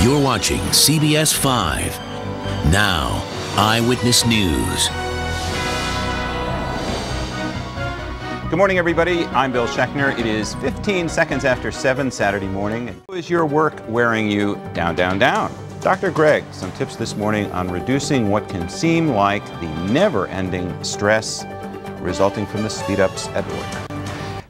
You're watching CBS 5. Now, Eyewitness News. Good morning, everybody. I'm Bill Schechner. It is 15 seconds after 7 Saturday morning. How is your work wearing you down, down, down? Dr. Greg, some tips this morning on reducing what can seem like the never-ending stress resulting from the speed-ups at work.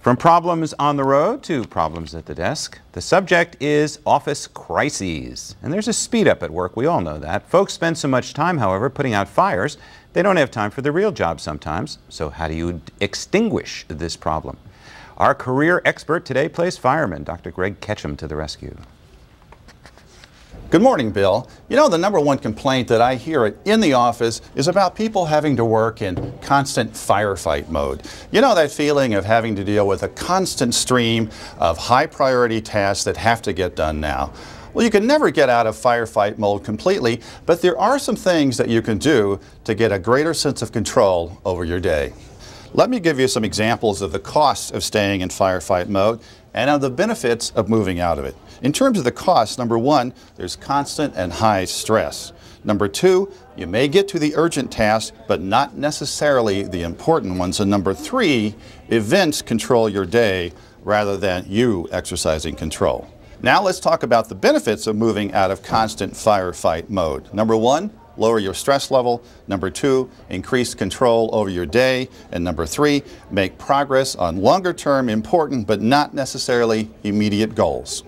From problems on the road to problems at the desk, the subject is office crises. And there's a speed-up at work, we all know that. Folks spend so much time, however, putting out fires, they don't have time for the real job sometimes. So how do you extinguish this problem? Our career expert today plays fireman, Dr. Greg Ketchum, to the rescue. Good morning, Bill. You know, the number one complaint that I hear in the office is about people having to work in constant firefight mode. You know that feeling of having to deal with a constant stream of high priority tasks that have to get done now. Well, you can never get out of firefight mode completely, but there are some things that you can do to get a greater sense of control over your day. Let me give you some examples of the costs of staying in firefight mode and of the benefits of moving out of it. In terms of the costs, number one, there's constant and high stress. Number two, you may get to the urgent tasks, but not necessarily the important ones. And number three, events control your day rather than you exercising control. Now let's talk about the benefits of moving out of constant firefight mode. Number one, lower your stress level. Number two, increase control over your day. And number three, make progress on longer-term important but not necessarily immediate goals.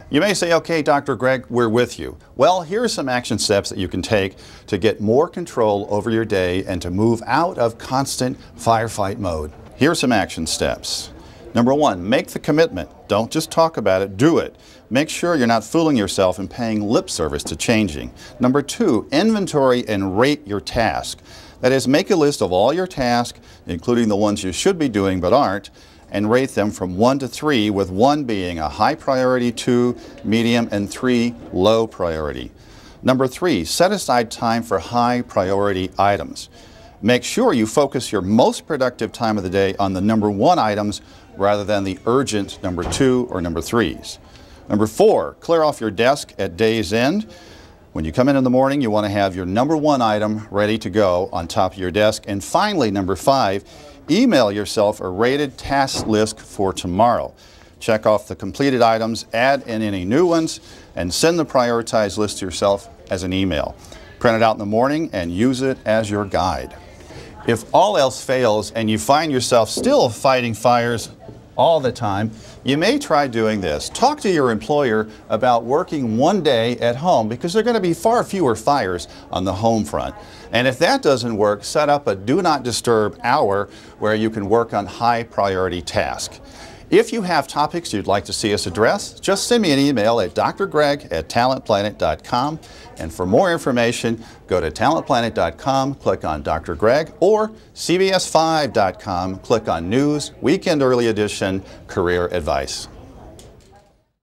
You may say, okay, Dr. Greg, we're with you. Well, here are some action steps that you can take to get more control over your day and to move out of constant firefight mode. Here are some action steps. Number one, make the commitment. Don't just talk about it, do it. Make sure you're not fooling yourself and paying lip service to changing. Number two, inventory and rate your task. That is, make a list of all your tasks, including the ones you should be doing but aren't, and rate them from 1 to 3, with 1 being a high priority, 2 medium, and 3 low priority. Number 3, set aside time for high priority items. Make sure you focus your most productive time of the day on the number 1 items rather than the urgent number 2 or number 3s. Number 4, clear off your desk at day's end. When you come in the morning, you want to have your number 1 item ready to go on top of your desk. And finally, number 5, email yourself a rated task list for tomorrow. Check off the completed items, add in any new ones, and send the prioritized list to yourself as an email. Print it out in the morning and use it as your guide. If all else fails and you find yourself still fighting fires all the time, you may try doing this. Talk to your employer about working 1 day at home, because there are going to be far fewer fires on the home front. And if that doesn't work, set up a do not disturb hour where you can work on high priority tasks. If you have topics you'd like to see us address, just send me an email at drgreg@talentplanet.com. And for more information, go to talentplanet.com, click on Dr. Greg, or cbs5.com, click on News, Weekend Early Edition, Career Advice.